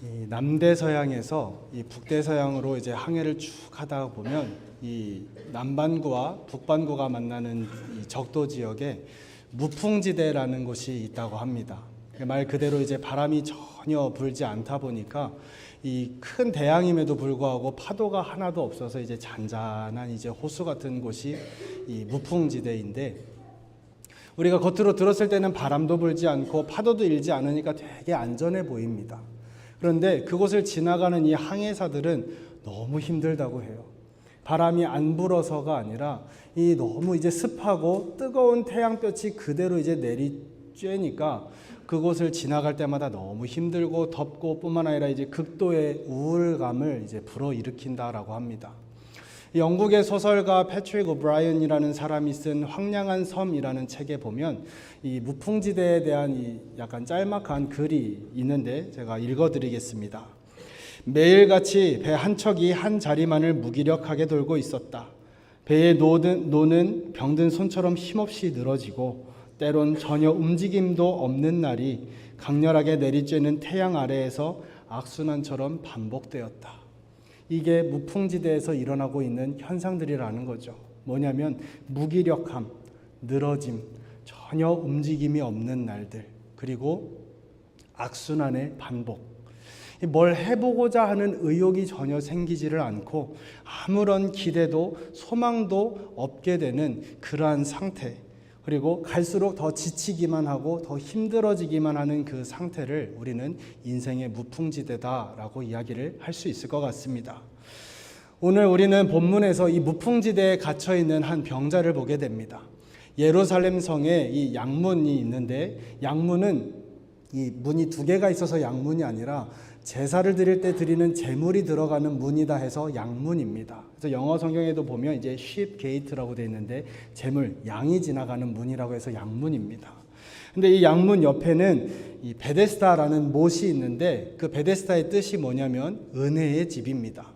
이 남대서양에서 이 북대서양으로 이제 항해를 쭉 하다 보면 이 남반구와 북반구가 만나는 이 적도 지역에 무풍지대라는 곳이 있다고 합니다. 말 그대로 이제 바람이 전혀 불지 않다 보니까 이 큰 대양임에도 불구하고 파도가 하나도 없어서 이제 잔잔한 이제 호수 같은 곳이 이 무풍지대인데, 우리가 겉으로 들었을 때는 바람도 불지 않고 파도도 일지 않으니까 되게 안전해 보입니다. 그런데 그곳을 지나가는 이 항해사들은 너무 힘들다고 해요. 바람이 안 불어서가 아니라 이 너무 이제 습하고 뜨거운 태양볕이 그대로 이제 내리쬐니까 그곳을 지나갈 때마다 너무 힘들고 덥고 뿐만 아니라 이제 극도의 우울감을 이제 불어일으킨다라고 합니다. 영국의 소설가 패트릭 오브라이언이라는 사람이 쓴 황량한 섬이라는 책에 보면 이 무풍지대에 대한 이 약간 짤막한 글이 있는데 제가 읽어드리겠습니다. 매일같이 배 한 척이 한 자리만을 무기력하게 돌고 있었다. 배의 노는 병든 손처럼 힘없이 늘어지고 때론 전혀 움직임도 없는 날이 강렬하게 내리쬐는 태양 아래에서 악순환처럼 반복되었다. 이게 무풍지대에서 일어나고 있는 현상들이라는 거죠. 뭐냐면 무기력함, 늘어짐, 전혀 움직임이 없는 날들, 그리고 악순환의 반복. 뭘 해보고자 하는 의욕이 전혀 생기지를 않고 아무런 기대도 소망도 없게 되는 그러한 상태, 그리고 갈수록 더 지치기만 하고 더 힘들어지기만 하는 그 상태를 우리는 인생의 무풍지대다라고 이야기를 할 수 있을 것 같습니다. 오늘 우리는 본문에서 이 무풍지대에 갇혀있는 한 병자를 보게 됩니다. 예루살렘 성에 이 양문이 있는데, 양문은 이 문이 두 개가 있어서 양문이 아니라 제사를 드릴 때 드리는 제물이 들어가는 문이다 해서 양문입니다. 그래서 영어 성경에도 보면 이제 sheep gate라고 되어 있는데 제물, 양이 지나가는 문이라고 해서 양문입니다. 근데 이 양문 옆에는 이 베데스다라는 못이 있는데, 그 베데스다의 뜻이 뭐냐면 은혜의 집입니다.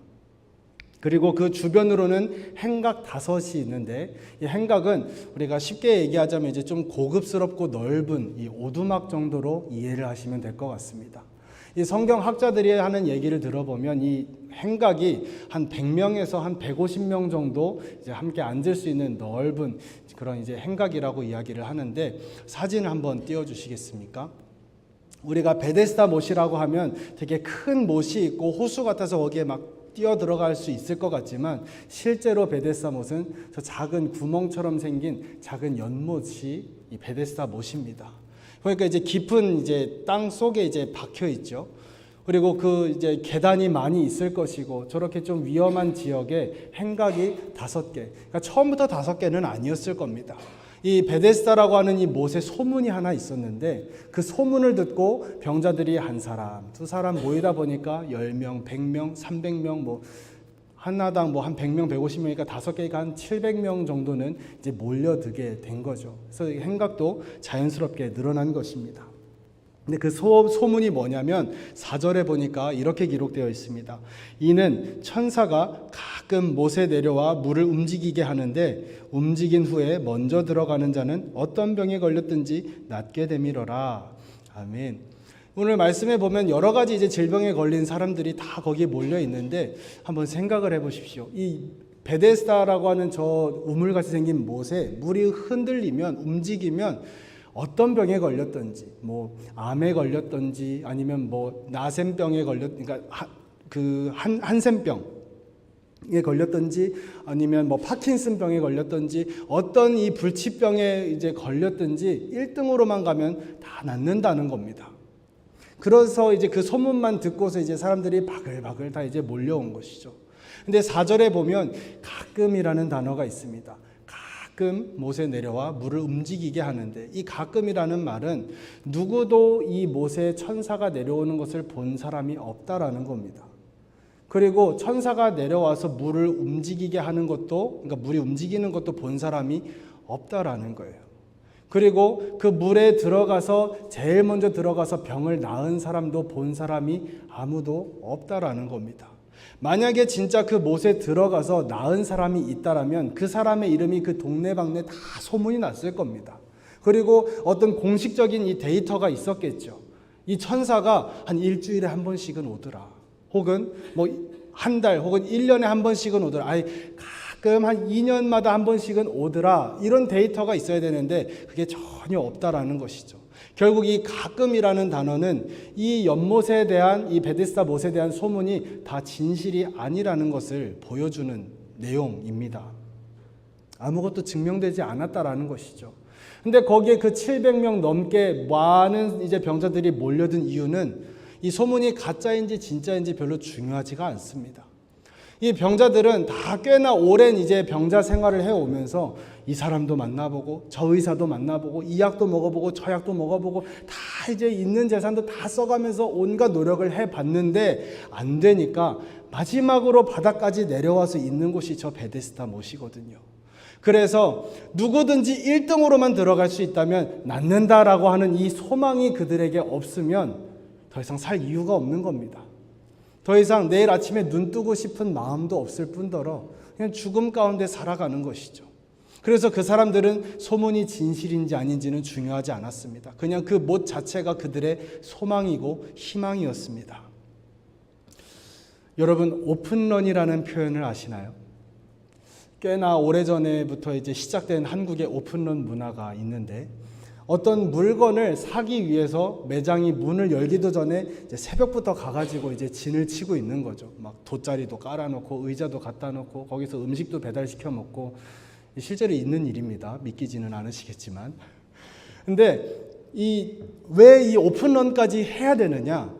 그리고 그 주변으로는 행각 5이 있는데, 이 행각은 우리가 쉽게 얘기하자면 이제 좀 고급스럽고 넓은 이 오두막 정도로 이해를 하시면 될 것 같습니다. 이 성경학자들이 하는 얘기를 들어보면 이 행각이 한 100명에서 한 150명 정도 이제 함께 앉을 수 있는 넓은 그런 이제 행각이라고 이야기를 하는데, 사진을 한번 띄워주시겠습니까? 우리가 베데스다 못이라고 하면 되게 큰 못이 있고 호수 같아서 거기에 막 뛰어 들어갈 수 있을 것 같지만, 실제로 베데스다 못은 저 작은 구멍처럼 생긴 작은 연못이 이 베데스다 못입니다. 그러니까 이제 깊은 이제 땅 속에 이제 박혀 있죠. 그리고 그 이제 계단이 많이 있을 것이고, 저렇게 좀 위험한 지역에 행각이 5개. 그러니까 처음부터 5개는 아니었을 겁니다. 이 베데스다라고 하는 이 못에 소문이 하나 있었는데, 그 소문을 듣고 병자들이 한 사람, 2사람 모이다 보니까 10명, 100명, 300명, 뭐 하나당 뭐 한 100명, 150명이니까 5개가 한 700명 정도는 이제 몰려들게 된 거죠. 그래서 행각도 자연스럽게 늘어난 것입니다. 근데 그 소문이 뭐냐면 4절에 보니까 이렇게 기록되어 있습니다. 이는 천사가 가끔 못에 내려와 물을 움직이게 하는데, 움직인 후에 먼저 들어가는 자는 어떤 병에 걸렸든지 낫게 되밀어라. 아멘. 오늘 말씀에 보면 여러 가지 이제 질병에 걸린 사람들이 다 거기에 몰려 있는데, 한번 생각을 해보십시오. 이 베데스다라고 하는 저 우물같이 생긴 못에 물이 흔들리면, 움직이면 어떤 병에 걸렸든지, 뭐 암에 걸렸든지, 아니면 뭐 나센병에 그러니까 한센병에 걸렸든지, 아니면 뭐 파킨슨병에 걸렸든지, 어떤 이 불치병에 이제 걸렸든지 1등으로만 가면 다 낫는다는 겁니다. 그래서 이제 그 소문만 듣고서 이제 사람들이 바글바글 다 이제 몰려온 것이죠. 근데 4절에 보면 가끔이라는 단어가 있습니다. 가끔 못에 내려와 물을 움직이게 하는데, 이 가끔이라는 말은 누구도 이 못에 천사가 내려오는 것을 본 사람이 없다라는 겁니다. 그리고 천사가 내려와서 물을 움직이게 하는 것도, 그러니까 물이 움직이는 것도 본 사람이 없다라는 거예요. 그리고 그 물에 들어가서 제일 먼저 들어가서 병을 나은 사람도 본 사람이 아무도 없다라는 겁니다. 만약에 진짜 그 못에 들어가서 나은 사람이 있다라면 그 사람의 이름이 그 동네방네 다 소문이 났을 겁니다. 그리고 어떤 공식적인 이 데이터가 있었겠죠. 이 천사가 한 일주일에 한 번씩은 오더라. 혹은 뭐 한 달 혹은 1년에 한 번씩은 오더라. 아니 가끔 한 2년마다 한 번씩은 오더라. 이런 데이터가 있어야 되는데 그게 전혀 없다라는 것이죠. 결국 이 가끔이라는 단어는 이 연못에 대한, 이 베데스다 못에 대한 소문이 다 진실이 아니라는 것을 보여주는 내용입니다. 아무것도 증명되지 않았다라는 것이죠. 근데 거기에 그 700명 넘게 많은 이제 병자들이 몰려든 이유는 이 소문이 가짜인지 진짜인지 별로 중요하지가 않습니다. 이 병자들은 다 꽤나 오랜 이제 병자 생활을 해오면서 이 사람도 만나보고 저 의사도 만나보고 이 약도 먹어보고 저 약도 먹어보고 다 이제 있는 재산도 다 써가면서 온갖 노력을 해봤는데 안 되니까 마지막으로 바닥까지 내려와서 있는 곳이 저 베데스다 못이거든요. 그래서 누구든지 1등으로만 들어갈 수 있다면 낫는다라고 하는 이 소망이 그들에게 없으면 더 이상 살 이유가 없는 겁니다. 더 이상 내일 아침에 눈 뜨고 싶은 마음도 없을 뿐더러 그냥 죽음 가운데 살아가는 것이죠. 그래서 그 사람들은 소문이 진실인지 아닌지는 중요하지 않았습니다. 그냥 그 못 자체가 그들의 소망이고 희망이었습니다. 여러분, 오픈런이라는 표현을 아시나요? 꽤나 오래전에부터 이제 시작된 한국의 오픈런 문화가 있는데 어떤 물건을 사기 위해서 매장이 문을 열기도 전에 이제 새벽부터 가가지고 이제 진을 치고 있는 거죠. 막 돗자리도 깔아놓고 의자도 갖다 놓고 거기서 음식도 배달시켜 먹고 실제로 있는 일입니다. 믿기지는 않으시겠지만. 근데 왜 이 오픈런까지 해야 되느냐?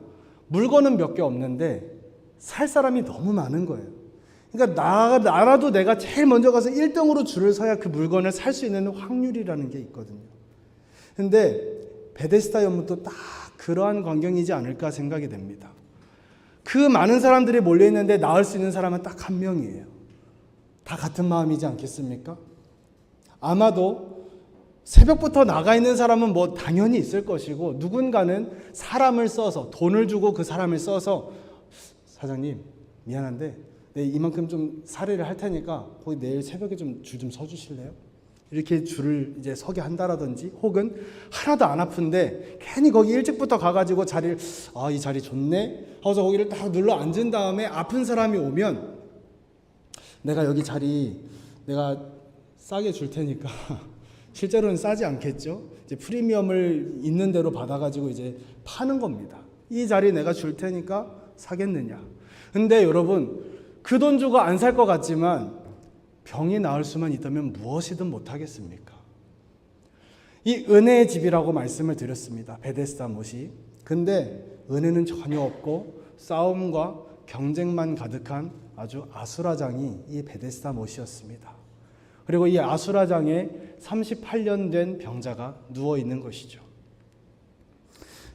물건은 몇 개 없는데 살 사람이 너무 많은 거예요. 그러니까 나라도 내가 제일 먼저 가서 1등으로 줄을 서야 그 물건을 살 수 있는 확률이라는 게 있거든요. 근데 베데스다 연못도 딱 그러한 광경이지 않을까 생각이 됩니다. 그 많은 사람들이 몰려있는데 나을 수 있는 사람은 딱 한 명이에요. 다 같은 마음이지 않겠습니까? 아마도 새벽부터 나가 있는 사람은 뭐 당연히 있을 것이고 누군가는 사람을 써서 돈을 주고 그 사람을 써서 사장님 미안한데 이만큼 좀 사례를 할 테니까 거기 내일 새벽에 좀 줄 좀 서주실래요? 이렇게 줄을 이제 서게 한다라든지 혹은 하나도 안 아픈데 괜히 거기 일찍부터 가가지고 자리를 이 자리 좋네 하고서 거기를 딱 눌러 앉은 다음에 아픈 사람이 오면 내가 여기 자리 내가 싸게 줄 테니까 실제로는 싸지 않겠죠. 이제 프리미엄을 있는 대로 받아가지고 이제 파는 겁니다. 이 자리 내가 줄 테니까 사겠느냐. 근데 여러분 그 돈 주고 안 살 것 같지만 병이 나을 수만 있다면 무엇이든 못하겠습니까? 이 은혜의 집이라고 말씀을 드렸습니다. 베데스다 못이. 근데 은혜는 전혀 없고 싸움과 경쟁만 가득한 아주 아수라장이 이 베데스다 못이었습니다. 그리고 이 아수라장에 38년 된 병자가 누워 있는 것이죠.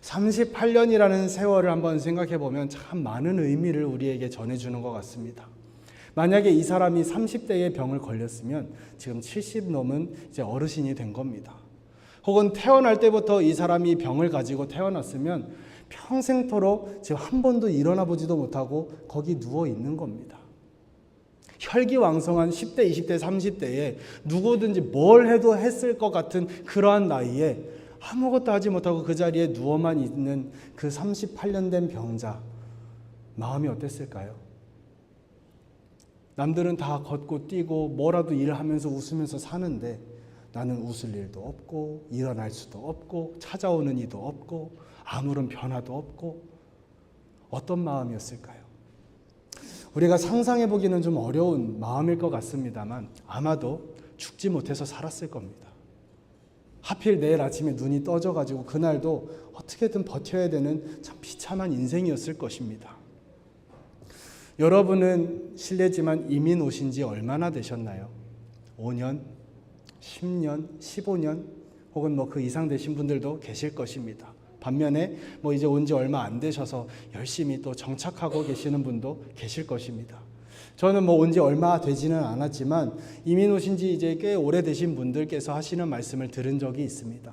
38년이라는 세월을 한번 생각해 보면 참 많은 의미를 우리에게 전해주는 것 같습니다. 만약에 이 사람이 30대에 병을 걸렸으면 지금 70 넘은 이제 어르신이 된 겁니다. 혹은 태어날 때부터 이 사람이 병을 가지고 태어났으면 평생토록 지금 한 번도 일어나 보지도 못하고 거기 누워 있는 겁니다. 혈기왕성한 10대, 20대, 30대에 누구든지 뭘 해도 했을 것 같은 그러한 나이에 아무것도 하지 못하고 그 자리에 누워만 있는 그 38년 된 병자, 마음이 어땠을까요? 남들은 다 걷고 뛰고 뭐라도 일하면서 웃으면서 사는데 나는 웃을 일도 없고 일어날 수도 없고 찾아오는 이도 없고 아무런 변화도 없고 어떤 마음이었을까요? 우리가 상상해 보기는 좀 어려운 마음일 것 같습니다만 아마도 죽지 못해서 살았을 겁니다. 하필 내일 아침에 눈이 떠져가지고 그날도 어떻게든 버텨야 되는 참 비참한 인생이었을 것입니다. 여러분은 실례지만 이민 오신 지 얼마나 되셨나요? 5년, 10년, 15년 혹은 뭐 그 이상 되신 분들도 계실 것입니다. 반면에 뭐 이제 온 지 얼마 안 되셔서 열심히 또 정착하고 계시는 분도 계실 것입니다. 저는 뭐 온 지 얼마 되지는 않았지만 이민 오신 지 이제 꽤 오래되신 분들께서 하시는 말씀을 들은 적이 있습니다.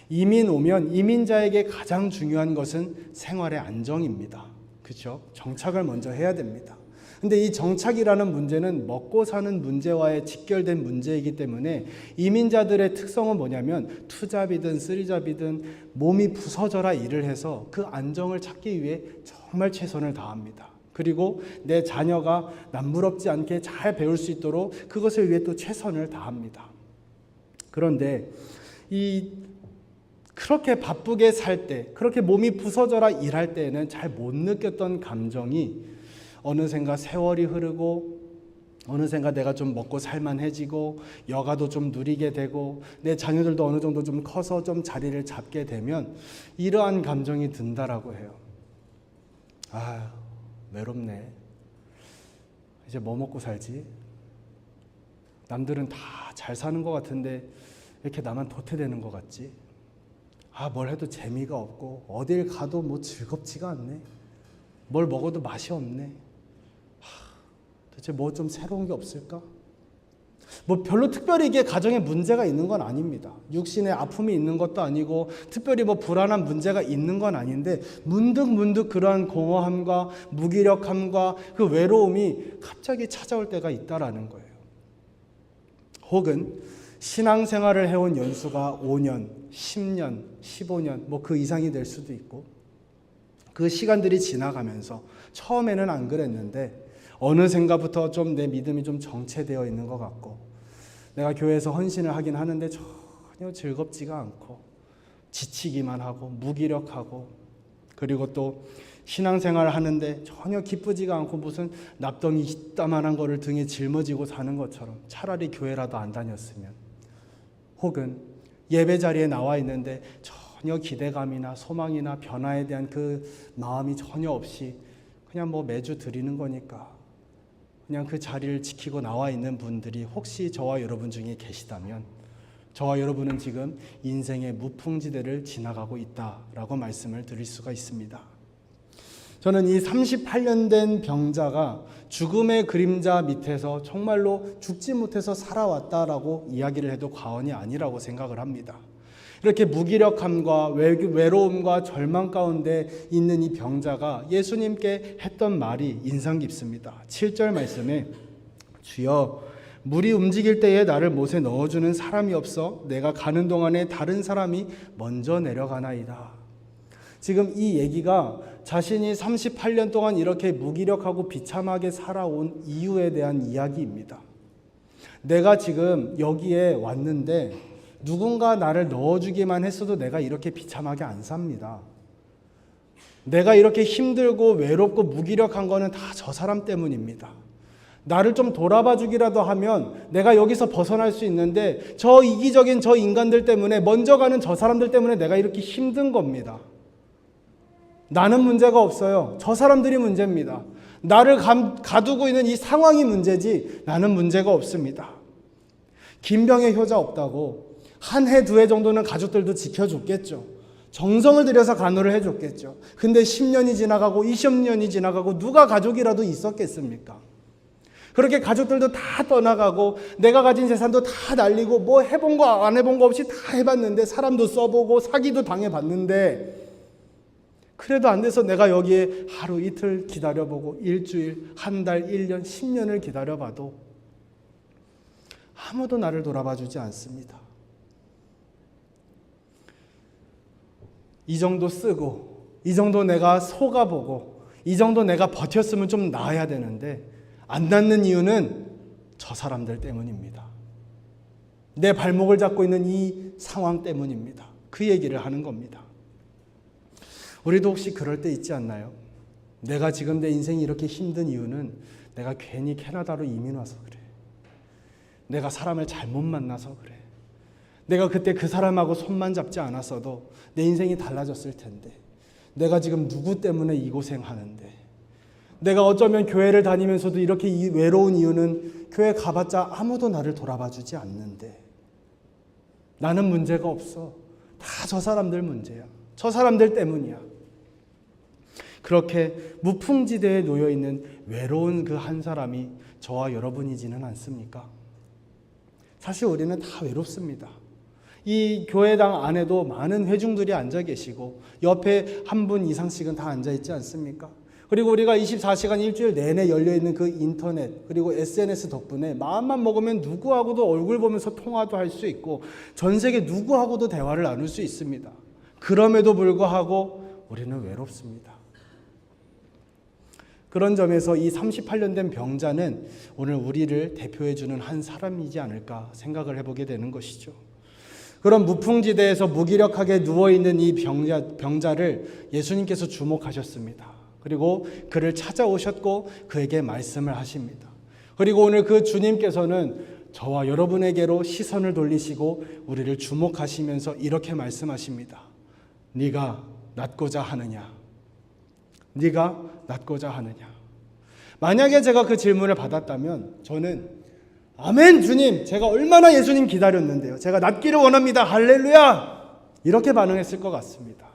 이민 오면 이민자에게 가장 중요한 것은 생활의 안정입니다. 그렇죠? 정착을 먼저 해야 됩니다. 근데 이 정착이라는 문제는 먹고 사는 문제와의 직결된 문제이기 때문에 이민자들의 특성은 뭐냐면 투잡이든 쓰리잡이든 몸이 부서져라 일을 해서 그 안정을 찾기 위해 정말 최선을 다합니다. 그리고 내 자녀가 남부럽지 않게 잘 배울 수 있도록 그것을 위해 또 최선을 다합니다. 그런데 그렇게 바쁘게 살 때, 그렇게 몸이 부서져라 일할 때에는 잘 못 느꼈던 감정이 어느샌가 세월이 흐르고 어느샌가 내가 좀 먹고 살만해지고 여가도 좀 누리게 되고 내 자녀들도 어느 정도 좀 커서 좀 자리를 잡게 되면 이러한 감정이 든다라고 해요. 아, 외롭네. 이제 뭐 먹고 살지? 남들은 다 잘 사는 것 같은데 왜 이렇게 나만 도태되는 것 같지? 아, 뭘 해도 재미가 없고 어딜 가도 뭐 즐겁지가 않네. 뭘 먹어도 맛이 없네. 도대체 뭐 좀 새로운 게 없을까? 뭐 별로 특별히 이게 가정에 문제가 있는 건 아닙니다. 육신에 아픔이 있는 것도 아니고 특별히 뭐 불안한 문제가 있는 건 아닌데 문득 그러한 공허함과 무기력함과 그 외로움이 갑자기 찾아올 때가 있다라는 거예요. 혹은 신앙생활을 해온 연수가 5년, 10년, 15년 뭐 그 이상이 될 수도 있고 그 시간들이 지나가면서 처음에는 안 그랬는데 어느샌가부터 좀 내 믿음이 좀 정체되어 있는 것 같고 내가 교회에서 헌신을 하긴 하는데 전혀 즐겁지가 않고 지치기만 하고 무기력하고 그리고 또 신앙생활을 하는데 전혀 기쁘지가 않고 무슨 납덩이 이따만한 거를 등에 짊어지고 사는 것처럼 차라리 교회라도 안 다녔으면 혹은 예배 자리에 나와 있는데 전혀 기대감이나 소망이나 변화에 대한 그 마음이 전혀 없이 그냥 뭐 매주 드리는 거니까 그냥 그 자리를 지키고 나와 있는 분들이 혹시 저와 여러분 중에 계시다면 저와 여러분은 지금 인생의 무풍지대를 지나가고 있다라고 말씀을 드릴 수가 있습니다. 저는 이 38년 된 병자가 죽음의 그림자 밑에서 정말로 죽지 못해서 살아왔다라고 이야기를 해도 과언이 아니라고 생각을 합니다. 이렇게 무기력함과 외로움과 절망 가운데 있는 이 병자가 예수님께 했던 말이 인상 깊습니다. 7절 말씀에 주여 물이 움직일 때에 나를 못에 넣어주는 사람이 없어 내가 가는 동안에 다른 사람이 먼저 내려가나이다. 지금 이 얘기가 자신이 38년 동안 이렇게 무기력하고 비참하게 살아온 이유에 대한 이야기입니다. 내가 지금 여기에 왔는데 누군가 나를 넣어주기만 했어도 내가 이렇게 비참하게 안 삽니다. 내가 이렇게 힘들고 외롭고 무기력한 거는 다 저 사람 때문입니다. 나를 좀 돌아봐 주기라도 하면 내가 여기서 벗어날 수 있는데 저 이기적인 저 인간들 때문에 먼저 가는 저 사람들 때문에 내가 이렇게 힘든 겁니다. 나는 문제가 없어요. 저 사람들이 문제입니다. 나를 가두고 있는 이 상황이 문제지 나는 문제가 없습니다. 긴 병에 효자 없다고 한 해, 두 해 정도는 가족들도 지켜줬겠죠. 정성을 들여서 간호를 해줬겠죠. 근데 10년이 지나가고 20년이 지나가고 누가 가족이라도 있었겠습니까? 그렇게 가족들도 다 떠나가고 내가 가진 재산도 다 날리고 뭐 해본 거 안 해본 거 없이 다 해봤는데 사람도 써보고 사기도 당해봤는데 그래도 안 돼서 내가 여기에 하루 이틀 기다려보고 일주일, 한 달, 1년, 10년을 기다려봐도 아무도 나를 돌아봐주지 않습니다. 이 정도 쓰고 이 정도 내가 속아보고 이 정도 내가 버텼으면 좀 나아야 되는데 안 낫는 이유는 저 사람들 때문입니다. 내 발목을 잡고 있는 이 상황 때문입니다. 그 얘기를 하는 겁니다. 우리도 혹시 그럴 때 있지 않나요? 내가 지금 내 인생이 이렇게 힘든 이유는 내가 괜히 캐나다로 이민 와서 그래. 내가 사람을 잘못 만나서 그래. 내가 그때 그 사람하고 손만 잡지 않았어도 내 인생이 달라졌을 텐데 내가 지금 누구 때문에 이 고생하는데 내가 어쩌면 교회를 다니면서도 이렇게 외로운 이유는 교회 가봤자 아무도 나를 돌아봐 주지 않는데 나는 문제가 없어. 다 저 사람들 문제야. 저 사람들 때문이야. 그렇게 무풍지대에 놓여있는 외로운 그 한 사람이 저와 여러분이지는 않습니까? 사실 우리는 다 외롭습니다. 이 교회당 안에도 많은 회중들이 앉아 계시고 옆에 한 분 이상씩은 다 앉아 있지 않습니까? 그리고 우리가 24시간 일주일 내내 열려있는 그 인터넷 그리고 SNS 덕분에 마음만 먹으면 누구하고도 얼굴 보면서 통화도 할 수 있고 전 세계 누구하고도 대화를 나눌 수 있습니다. 그럼에도 불구하고 우리는 외롭습니다. 그런 점에서 이 38년 된 병자는 오늘 우리를 대표해주는 한 사람이지 않을까 생각을 해보게 되는 것이죠. 그런 무풍지대에서 무기력하게 누워있는 이 병자를 예수님께서 주목하셨습니다. 그리고 그를 찾아오셨고 그에게 말씀을 하십니다. 그리고 오늘 그 주님께서는 저와 여러분에게로 시선을 돌리시고 우리를 주목하시면서 이렇게 말씀하십니다. 네가 낫고자 하느냐? 네가 낫고자 하느냐? 만약에 제가 그 질문을 받았다면 저는 아멘 주님, 제가 얼마나 예수님 기다렸는데요. 제가 낫기를 원합니다. 할렐루야! 이렇게 반응했을 것 같습니다.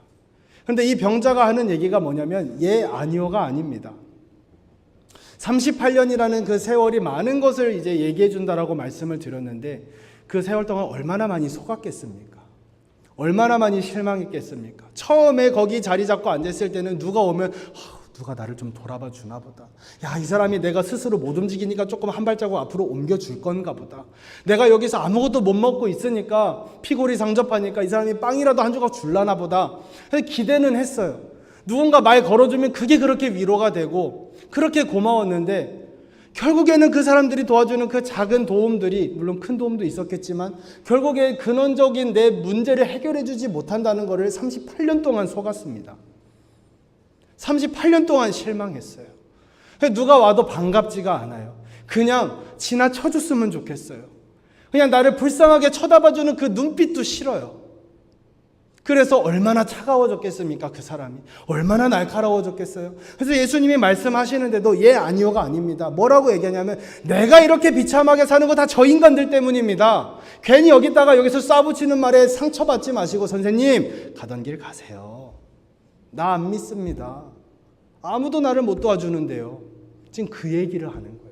그런데 이 병자가 하는 얘기가 뭐냐면 예, 아니오가 아닙니다. 38년이라는 그 세월이 많은 것을 이제 얘기해 준다라고 말씀을 드렸는데 그 세월 동안 얼마나 많이 속았겠습니까? 얼마나 많이 실망했겠습니까? 처음에 거기 자리 잡고 앉았을 때는 누가 오면 누가 나를 좀 돌아봐 주나 보다. 야, 이 사람이 내가 스스로 못 움직이니까 조금 한 발자국 앞으로 옮겨줄 건가 보다. 내가 여기서 아무것도 못 먹고 있으니까 피골이 상접하니까 이 사람이 빵이라도 한 조각 줄라나 보다. 기대는 했어요. 누군가 말 걸어주면 그게 그렇게 위로가 되고 그렇게 고마웠는데 결국에는 그 사람들이 도와주는 그 작은 도움들이 물론 큰 도움도 있었겠지만 결국에 근원적인 내 문제를 해결해 주지 못한다는 것을 38년 동안 속았습니다. 38년 동안 실망했어요. 누가 와도 반갑지가 않아요. 그냥 지나쳐줬으면 좋겠어요. 그냥 나를 불쌍하게 쳐다봐주는 그 눈빛도 싫어요. 그래서 얼마나 차가워졌겠습니까? 그 사람이 얼마나 날카로워졌겠어요? 그래서 예수님이 말씀하시는데도 예, 아니오가 아닙니다. 뭐라고 얘기하냐면 내가 이렇게 비참하게 사는 거 다 저 인간들 때문입니다. 괜히 여기다가 여기서 쏴붙이는 말에 상처받지 마시고 선생님 가던 길 가세요. 나 안 믿습니다. 아무도 나를 못 도와주는데요. 지금 그 얘기를 하는 거예요.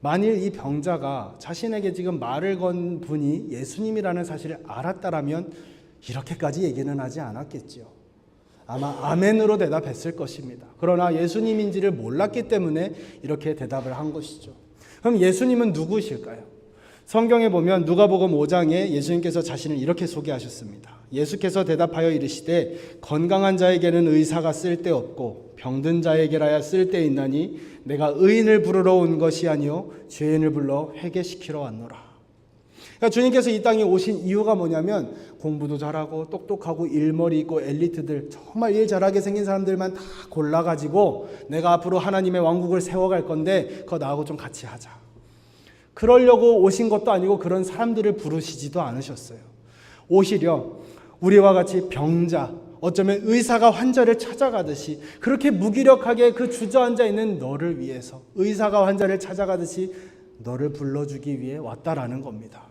만일 이 병자가 자신에게 지금 말을 건 분이 예수님이라는 사실을 알았다라면 이렇게까지 얘기는 하지 않았겠죠. 아마 아멘으로 대답했을 것입니다. 그러나 예수님인지를 몰랐기 때문에 이렇게 대답을 한 것이죠. 그럼 예수님은 누구실까요? 성경에 보면 누가복음 5장에 예수님께서 자신을 이렇게 소개하셨습니다. 예수께서 대답하여 이르시되 건강한 자에게는 의사가 쓸데없고 병든 자에게라야 쓸데있나니 내가 의인을 부르러 온 것이 아니요 죄인을 불러 회개시키러 왔노라. 그러니까 주님께서 이 땅에 오신 이유가 뭐냐면 공부도 잘하고 똑똑하고 일머리 있고 엘리트들 정말 일 잘하게 생긴 사람들만 다 골라가지고 내가 앞으로 하나님의 왕국을 세워갈 건데 그거 나하고 좀 같이 하자. 그러려고 오신 것도 아니고 그런 사람들을 부르시지도 않으셨어요. 오히려 우리와 같이 병자, 어쩌면 의사가 환자를 찾아가듯이 그렇게 무기력하게 그 주저앉아 있는 너를 위해서 의사가 환자를 찾아가듯이 너를 불러주기 위해 왔다라는 겁니다.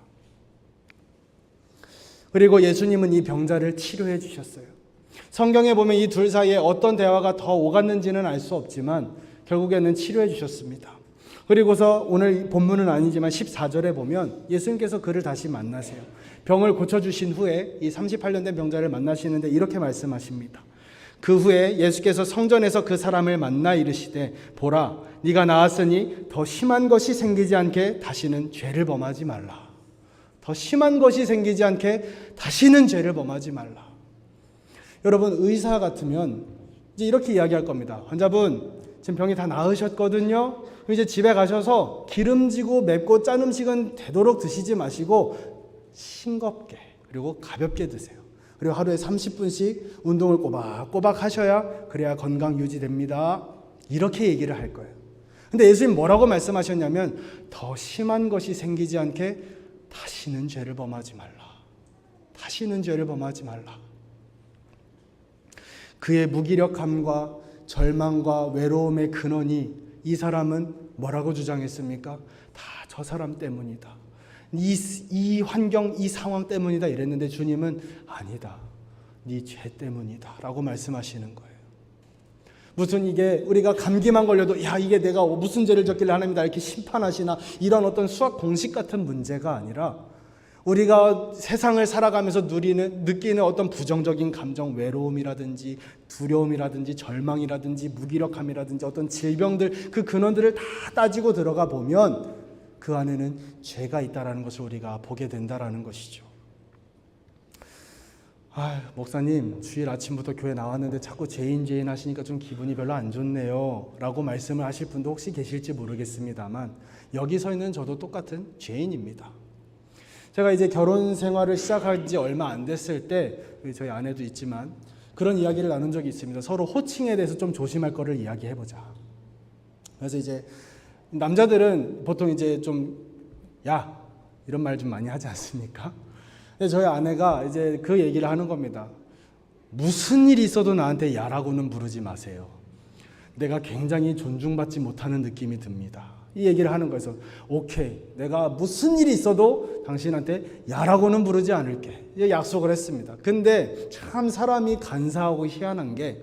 그리고 예수님은 이 병자를 치료해 주셨어요. 성경에 보면 이 둘 사이에 어떤 대화가 더 오갔는지는 알 수 없지만 결국에는 치료해 주셨습니다. 그리고서 오늘 본문은 아니지만 14절에 보면 예수님께서 그를 다시 만나세요. 병을 고쳐주신 후에 이 38년 된 병자를 만나시는데 이렇게 말씀하십니다. 그 후에 예수께서 성전에서 그 사람을 만나 이르시되 보라 네가 나았으니 더 심한 것이 생기지 않게 다시는 죄를 범하지 말라. 더 심한 것이 생기지 않게 다시는 죄를 범하지 말라. 여러분 의사 같으면 이제 이렇게 이야기할 겁니다. 환자분 지금 병이 다 나으셨거든요. 이제 집에 가셔서 기름지고 맵고 짠 음식은 되도록 드시지 마시고 싱겁게 그리고 가볍게 드세요. 그리고 하루에 30분씩 운동을 꼬박꼬박 하셔야 그래야 건강 유지됩니다. 이렇게 얘기를 할 거예요. 근데 예수님 뭐라고 말씀하셨냐면 더 심한 것이 생기지 않게 다시는 죄를 범하지 말라. 다시는 죄를 범하지 말라. 그의 무기력함과 절망과 외로움의 근원이 이 사람은 뭐라고 주장했습니까? 다 저 사람 때문이다. 이 환경, 이 상황 때문이다 이랬는데 주님은 아니다. 네 죄 때문이다 라고 말씀하시는 거예요. 무슨 이게 우리가 감기만 걸려도 야 이게 내가 무슨 죄를 졌길래 하나님이 나 이렇게 심판하시나 이런 어떤 수학 공식 같은 문제가 아니라 우리가 세상을 살아가면서 느끼는 어떤 부정적인 감정, 외로움이라든지 두려움이라든지 절망이라든지 무기력함이라든지 어떤 질병들, 그 근원들을 다 따지고 들어가 보면 그 안에는 죄가 있다라는 것을 우리가 보게 된다라는 것이죠. 목사님, 주일 아침부터 교회 나왔는데 자꾸 죄인 하시니까 좀 기분이 별로 안 좋네요 라고 말씀을 하실 분도 혹시 계실지 모르겠습니다만, 여기 서 있는 저도 똑같은 죄인입니다. 제가 이제 결혼 생활을 시작한 지 얼마 안 됐을 때, 저희 아내도 있지만 그런 이야기를 나눈 적이 있습니다. 서로 호칭에 대해서 좀 조심할 거를 이야기해보자. 그래서 이제 남자들은 보통 이제 좀 야 이런 말 좀 많이 하지 않습니까? 근데 저희 아내가 이제 그 얘기를 하는 겁니다. 무슨 일이 있어도 나한테 야라고는 부르지 마세요. 내가 굉장히 존중받지 못하는 느낌이 듭니다. 이 얘기를 하는 거에서 오케이, 내가 무슨 일이 있어도 당신한테 야라고는 부르지 않을게, 약속을 했습니다. 근데 참 사람이 간사하고 희한한 게,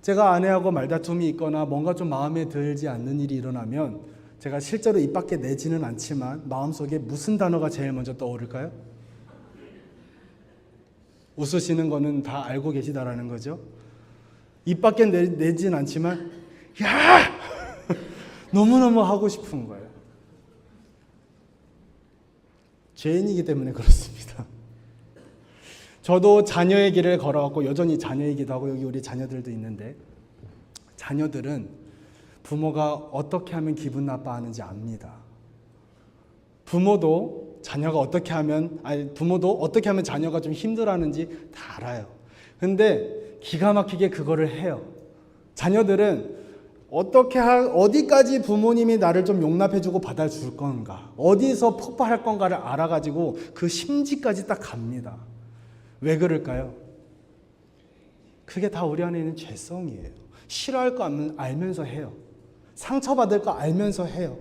제가 아내하고 말다툼이 있거나 뭔가 좀 마음에 들지 않는 일이 일어나면 제가 실제로 입 밖에 내지는 않지만 마음속에 무슨 단어가 제일 먼저 떠오를까요? 웃으시는 거는 다 알고 계시다라는 거죠. 입 밖에 내지는 않지만 야! 너무너무 하고 싶은 거예요. 죄인이기 때문에 그렇습니다. 저도 자녀의 길을 걸어왔고 여전히 자녀이기도 하고, 여기 우리 자녀들도 있는데, 자녀들은 부모가 어떻게 하면 기분 나빠하는지 압니다. 부모도 어떻게 하면 자녀가 좀 힘들어하는지 다 알아요. 근데 기가 막히게 그거를 해요. 자녀들은 어디까지 부모님이 나를 좀 용납해주고 받아줄 건가, 어디서 폭발할 건가를 알아가지고 그 심지까지 딱 갑니다. 왜 그럴까요? 그게 다 우리 안에 있는 죄성이에요. 싫어할 거 알면서 해요. 상처받을 거 알면서 해요.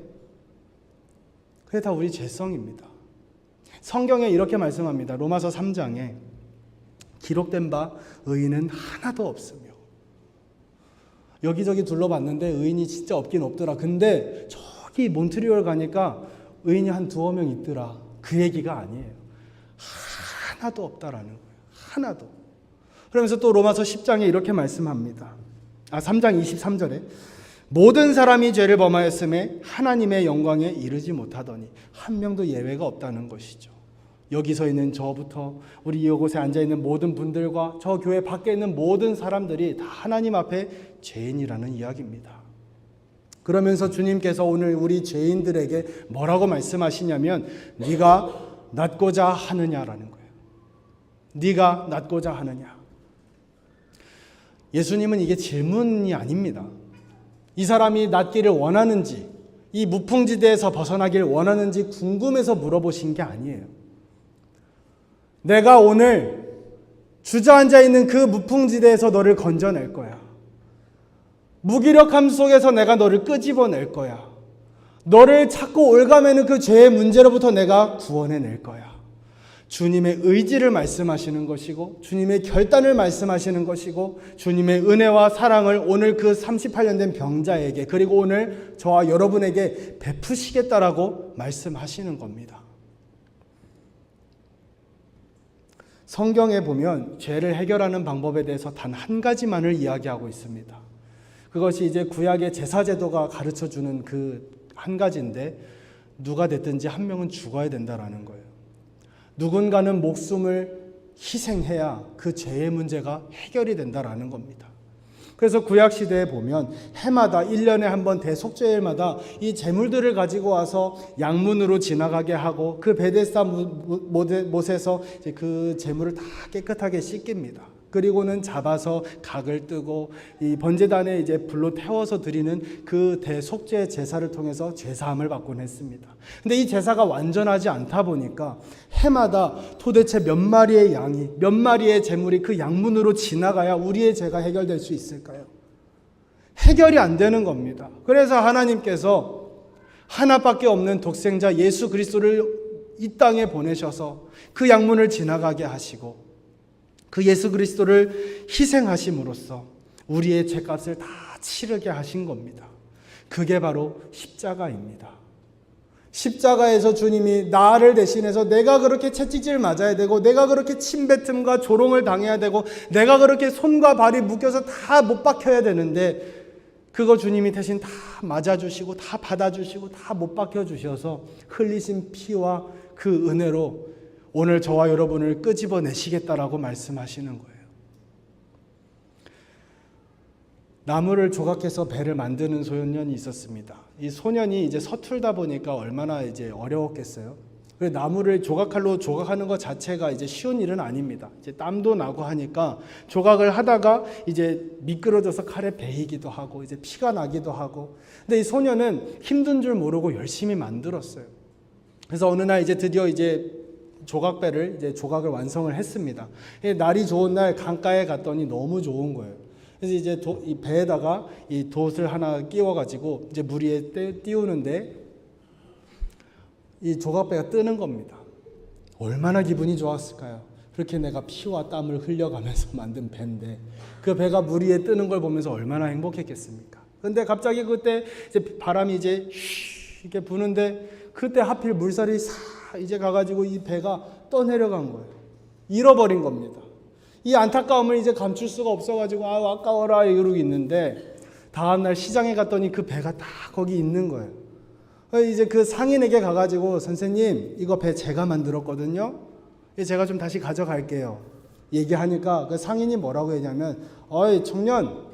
그게 다 우리 죄성입니다. 성경에 이렇게 말씀합니다. 로마서 3장에 기록된 바 의인은 하나도 없으며. 여기저기 둘러봤는데 의인이 진짜 없긴 없더라. 근데 저기 몬트리올 가니까 의인이 한 두어 명 있더라. 그 얘기가 아니에요. 하나도 없다라는 거예요. 하나도. 그러면서 또 로마서 10장에 이렇게 말씀합니다. 3장 23절에 모든 사람이 죄를 범하였음에 하나님의 영광에 이르지 못하더니 한 명도 예외가 없다는 것이죠. 여기서 있는 저부터 우리 이곳에 앉아있는 모든 분들과 저 교회 밖에 있는 모든 사람들이 다 하나님 앞에 죄인이라는 이야기입니다. 그러면서 주님께서 오늘 우리 죄인들에게 뭐라고 말씀하시냐면 네가 낫고자 하느냐라는 거예요. 네가 낫고자 하느냐. 예수님은 이게 질문이 아닙니다. 이 사람이 낫기를 원하는지, 이 무풍지대에서 벗어나기를 원하는지 궁금해서 물어보신 게 아니에요. 내가 오늘 주저앉아 있는 그 무풍지대에서 너를 건져낼 거야. 무기력함 속에서 내가 너를 끄집어낼 거야. 너를 찾고 올가매는 그 죄의 문제로부터 내가 구원해낼 거야. 주님의 의지를 말씀하시는 것이고, 주님의 결단을 말씀하시는 것이고, 주님의 은혜와 사랑을 오늘 그 38년 된 병자에게, 그리고 오늘 저와 여러분에게 베푸시겠다라고 말씀하시는 겁니다. 성경에 보면 죄를 해결하는 방법에 대해서 단 한 가지만을 이야기하고 있습니다. 그것이 이제 구약의 제사제도가 가르쳐주는 그 한 가지인데, 누가 됐든지 한 명은 죽어야 된다라는 거예요. 누군가는 목숨을 희생해야 그 죄의 문제가 해결이 된다라는 겁니다. 그래서 구약시대에 보면 해마다 1년에 한 번 대속죄일마다 이 제물들을 가지고 와서 양문으로 지나가게 하고 그 베데스다 못에서 그 제물을 다 깨끗하게 씻깁니다. 그리고는 잡아서 각을 뜨고 이 번제단에 이제 불로 태워서 드리는 그 대속죄 제사를 통해서 죄사함을 받곤 했습니다. 근데 이 제사가 완전하지 않다 보니까 해마다 도대체 몇 마리의 양이, 몇 마리의 제물이 그 양문으로 지나가야 우리의 죄가 해결될 수 있을까요? 해결이 안 되는 겁니다. 그래서 하나님께서 하나밖에 없는 독생자 예수 그리스도를 이 땅에 보내셔서 그 양문을 지나가게 하시고 그 예수 그리스도를 희생하심으로써 우리의 죄값을 다 치르게 하신 겁니다. 그게 바로 십자가입니다. 십자가에서 주님이 나를 대신해서 내가 그렇게 채찍질 맞아야 되고 내가 그렇게 침뱉음과 조롱을 당해야 되고 내가 그렇게 손과 발이 묶여서 다 못 박혀야 되는데 그거 주님이 대신 다 맞아주시고 다 받아주시고 다 못 박혀주셔서 흘리신 피와 그 은혜로 오늘 저와 여러분을 끄집어내시겠다라고 말씀하시는 거예요. 나무를 조각해서 배를 만드는 소년이 있었습니다. 이 소년이 이제 서툴다 보니까 얼마나 이제 어려웠겠어요. 그 나무를 조각칼로 조각하는 것 자체가 이제 쉬운 일은 아닙니다. 이제 땀도 나고 하니까 조각을 하다가 이제 미끄러져서 칼에 베이기도 하고 이제 피가 나기도 하고. 근데 이 소년은 힘든 줄 모르고 열심히 만들었어요. 그래서 어느 날 이제 드디어 이제 조각배를 이제 조각을 완성을 했습니다. 날이 좋은 날 강가에 갔더니 너무 좋은 거예요. 그래서 이제 이 배에다가 이 돛을 하나 끼워가지고 이제 물 위에 띄우는데 이 조각배가 뜨는 겁니다. 얼마나 기분이 좋았을까요? 그렇게 내가 피와 땀을 흘려가면서 만든 배인데 그 배가 물 위에 뜨는 걸 보면서 얼마나 행복했겠습니까? 근데 갑자기 그때 이제 바람이 이제 이렇게 부는데 그때 하필 물살이 싹 이제 가가지고 이 배가 떠내려간 거예요. 잃어버린 겁니다. 이 안타까움을 이제 감출 수가 없어가지고 아 아까워라 이러고 있는데 다음날 시장에 갔더니 그 배가 다 거기 있는 거예요. 이제 그 상인에게 가가지고 선생님 이거 배 제가 만들었거든요. 제가 좀 다시 가져갈게요. 얘기하니까 그 상인이 뭐라고 했냐면 어이 청년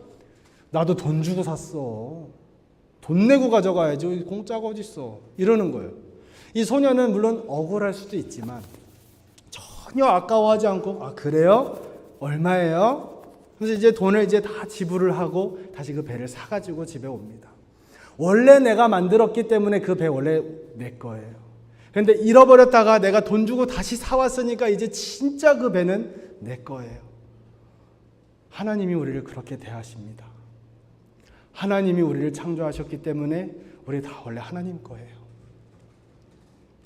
나도 돈 주고 샀어. 돈 내고 가져가야지 공짜가 어딨어. 이러는 거예요. 이 소년은 물론 억울할 수도 있지만 전혀 아까워하지 않고 아 그래요? 얼마예요? 그래서 이제 돈을 이제 다 지불을 하고 다시 그 배를 사가지고 집에 옵니다. 원래 내가 만들었기 때문에 그 배 원래 내 거예요. 그런데 잃어버렸다가 내가 돈 주고 다시 사왔으니까 이제 진짜 그 배는 내 거예요. 하나님이 우리를 그렇게 대하십니다. 하나님이 우리를 창조하셨기 때문에 우리 다 원래 하나님 거예요.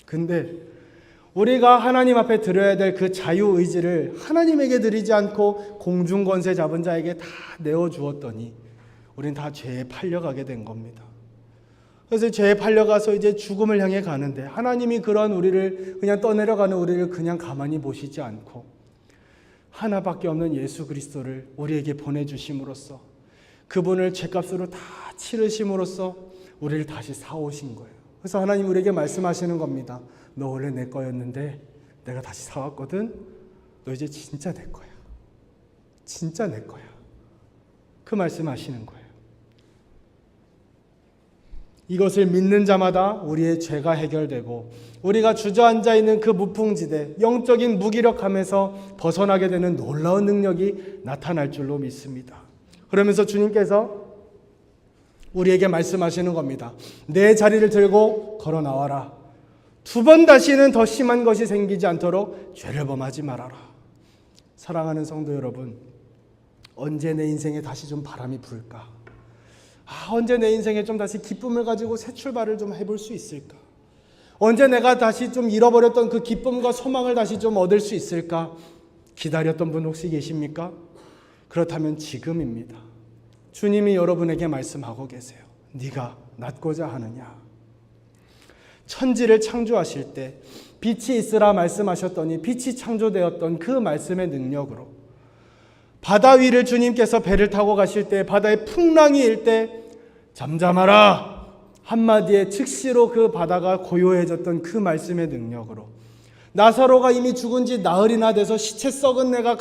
근데 우리가 하나님 앞에 드려야 될 그 자유의지를 하나님에게 드리지 않고 공중권세 잡은 자에게 다 내어주었더니 우리는 다 죄에 팔려가게 된 겁니다. 그래서 죄에 팔려가서 이제 죽음을 향해 가는데 하나님이 그런 우리를 그냥 떠내려가는 우리를 그냥 가만히 보시지 않고 하나밖에 없는 예수 그리스도를 우리에게 보내주심으로써 그분을 죄값으로 다 치르심으로써 우리를 다시 사오신 거예요. 그래서 하나님 우리에게 말씀하시는 겁니다. 너 원래 내 거였는데 내가 다시 사왔거든. 너 이제 진짜 내 거야. 진짜 내 거야. 그 말씀하시는 거예요. 이것을 믿는 자마다 우리의 죄가 해결되고 우리가 주저앉아 있는 그 무풍지대, 영적인 무기력함에서 벗어나게 되는 놀라운 능력이 나타날 줄로 믿습니다. 그러면서 주님께서 우리에게 말씀하시는 겁니다. 내 자리를 들고 걸어 나와라. 두 번 다시는 더 심한 것이 생기지 않도록 죄를 범하지 말아라. 사랑하는 성도 여러분, 언제 내 인생에 다시 좀 바람이 불까? 언제 내 인생에 좀 다시 기쁨을 가지고 새 출발을 좀 해볼 수 있을까? 언제 내가 다시 좀 잃어버렸던 그 기쁨과 소망을 다시 좀 얻을 수 있을까? 기다렸던 분 혹시 계십니까? 그렇다면 지금입니다. 주님이 여러분에게 말씀하고 계세요. 네가 낫고자 하느냐? 천지를 창조하실 때 빛이 있으라 말씀하셨더니 빛이 창조되었던 그 말씀의 능력으로 바다 위를 주님께서 배를 타고 가실 때 바다에 풍랑이 일 때 잠잠하라 한마디에 즉시로 그 바다가 고요해졌던 그 말씀의 능력으로 나사로가 이미 죽은 지 나흘이나 돼서 시체 썩은 내가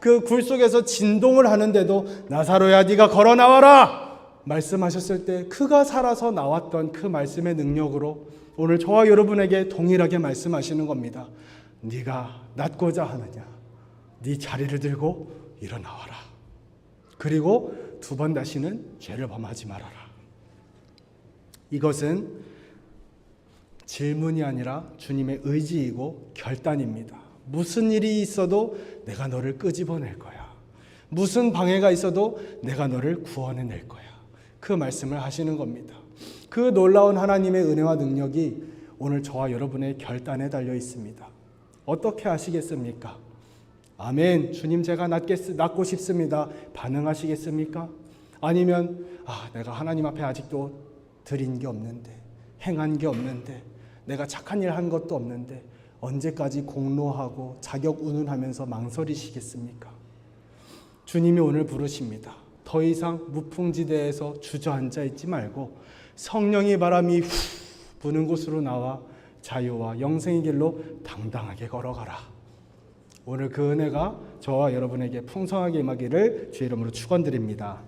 그 굴 속에서 진동을 하는데도 나사로야 네가 걸어 나와라 말씀하셨을 때 그가 살아서 나왔던 그 말씀의 능력으로 오늘 저와 여러분에게 동일하게 말씀하시는 겁니다. 네가 낫고자 하느냐? 네 자리를 들고 일어나와라. 그리고 두 번 다시는 죄를 범하지 말아라. 이것은 질문이 아니라 주님의 의지이고 결단입니다. 무슨 일이 있어도 내가 너를 끄집어낼 거야. 무슨 방해가 있어도 내가 너를 구원해낼 거야. 그 말씀을 하시는 겁니다. 그 놀라운 하나님의 은혜와 능력이 오늘 저와 여러분의 결단에 달려 있습니다. 어떻게 하시겠습니까? 아멘. 주님 제가 낫고 싶습니다. 반응하시겠습니까? 아니면 내가 하나님 앞에 아직도 드린 게 없는데 행한 게 없는데 내가 착한 일 한 것도 없는데 언제까지 공로하고 자격 운운하면서 망설이시겠습니까? 주님이 오늘 부르십니다. 더 이상 무풍지대에서 주저앉아 있지 말고 성령의 바람이 후 부는 곳으로 나와 자유와 영생의 길로 당당하게 걸어가라. 오늘 그 은혜가 저와 여러분에게 풍성하게 임하기를 주의 이름으로 축원드립니다.